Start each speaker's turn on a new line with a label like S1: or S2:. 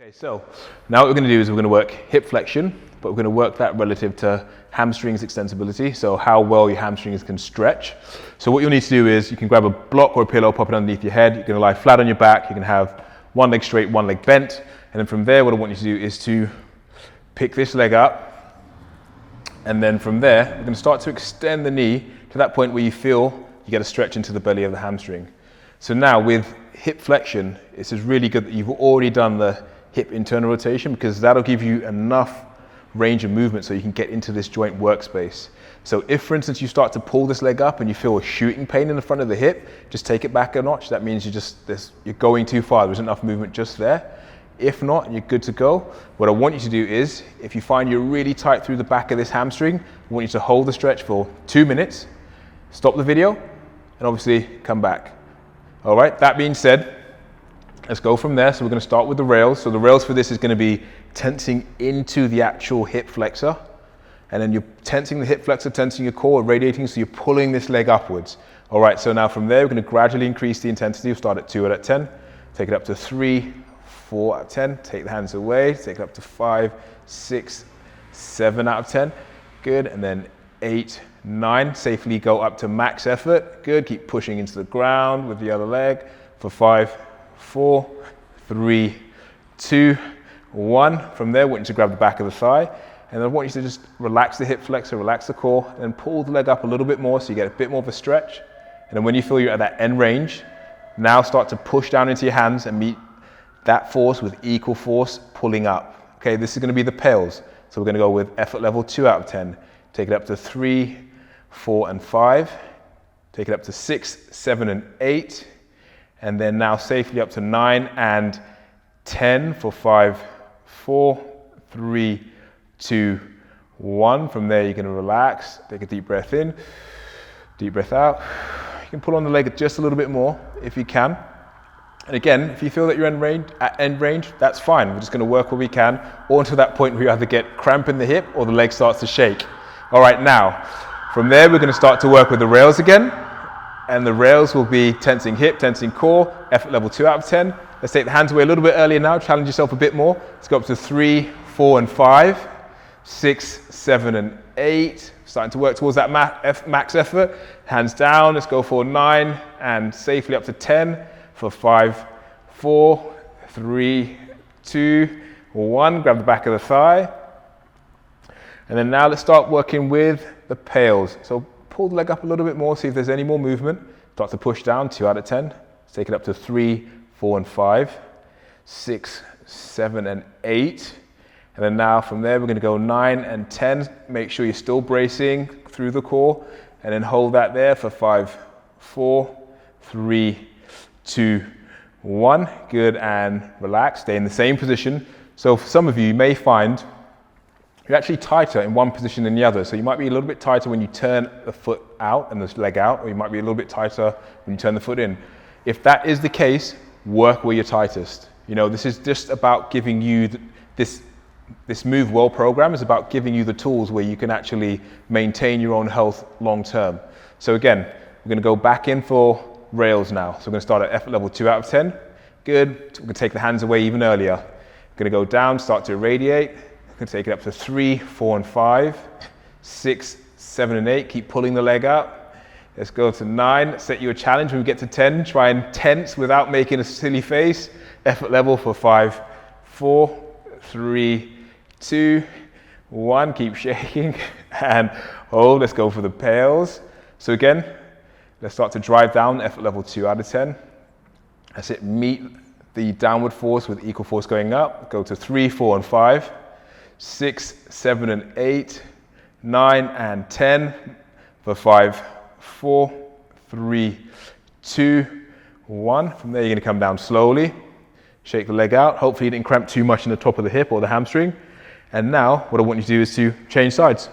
S1: Okay, so now what we're going to do is we're going to work hip flexion, but we're going to work that relative to hamstrings extensibility, so how well your hamstrings can stretch. So what you'll need to do is you can grab a block or a pillow, pop it underneath your head, you're going to lie flat on your back, you can have one leg straight, one leg bent, and then from there what I want you to do is to pick this leg up, and then from there we're going to start to extend the knee to that point where you feel you get a stretch into the belly of the hamstring. So now with hip flexion, it's just really good that you've already done the hip internal rotation, because that'll give you enough range of movement so you can get into this joint workspace. So if, for instance, you start to pull this leg up and you feel a shooting pain in the front of the hip, just take it back a notch. That means you're going too far. There's enough movement just there. If not, you're good to go. What I want you to do is, if you find you're really tight through the back of this hamstring, I want you to hold the stretch for 2 minutes, stop the video, and obviously come back. All right, that being said, let's go from there. So we're going to start with the rails. So the rails for this is going to be tensing into the actual hip flexor. And then you're tensing the hip flexor, tensing your core, radiating, so you're pulling this leg upwards. All right, so now from there, we're going to gradually increase the intensity. We'll start at 2 out of 10, take it up to 3, 4 out of 10, take the hands away, take it up to 5, 6, 7 out of 10. Good, and then 8, 9, safely go up to max effort. Good, keep pushing into the ground with the other leg for 5, 4, 3, 2, 1. From there, I want you to grab the back of the thigh, and I want you to just relax the hip flexor, relax the core, and then pull the leg up a little bit more so you get a bit more of a stretch. And then when you feel you're at that end range, now start to push down into your hands and meet that force with equal force pulling up. Okay, this is going to be the pails. So we're going to go with effort level 2 out of 10. Take it up to 3, 4, and 5. Take it up to 6, 7, and 8. And then now safely up to 9 and 10 for 5, 4, 3, 2, 1. From there, you're going to relax. Take a deep breath in, deep breath out. You can pull on the leg just a little bit more if you can. And again, if you feel that you're at end range, that's fine. We're just going to work where we can, or until that point where you either get cramp in the hip or the leg starts to shake. All right, now, from there, we're going to start to work with the rails again. And the rails will be tensing hip, tensing core, effort level 2 out of 10. Let's take the hands away a little bit earlier now, challenge yourself a bit more. Let's go up to 3, 4, and 5, 6, 7, and 8. Starting to work towards that max effort. Hands down, let's go for 9, and safely up to 10 for 5, 4, 3, 2, 1. Grab the back of the thigh. And then now let's start working with the pails. So pull the leg up a little bit more, see if there's any more movement. Start to push down, 2 out of 10. Let's take it up to 3, 4, and 5, 6, 7, and 8. And then now from there, we're going to go 9 and 10. Make sure you're still bracing through the core. And then hold that there for 5, 4, 3, 2, 1. Good, and relax. Stay in the same position. So for some of you, you may find you're actually tighter in one position than the other. So you might be a little bit tighter when you turn the foot out and the leg out, or you might be a little bit tighter when you turn the foot in. If that is the case, work where you're tightest. You know, this is just about giving you this Move Well program is about giving you the tools where you can actually maintain your own health long term. So again, we're going to go back in for rails now. So we're going to start at effort level 2 out of 10. Good. We're going to take the hands away even earlier. We're going to go down, start to irradiate. We're going to take it up to 3, 4, and 5, 6, 7, and 8. Keep pulling the leg up. Let's go to 9. Set you a challenge. When we get to 10, try and tense without making a silly face. Effort level for 5, 4, 3, 2, 1. Keep shaking and hold. Let's go for the pails. So again, let's start to drive down, effort level 2 out of 10. That's it. Meet the downward force with equal force going up. Go to 3, 4, and 5, 6, 7, and 8, 9, and 10 for 5, 4, 3, 2, 1. From there, you're going to come down slowly. Shake the leg out. Hopefully you didn't cramp too much in the top of the hip or the hamstring. And now what I want you to do is to change sides.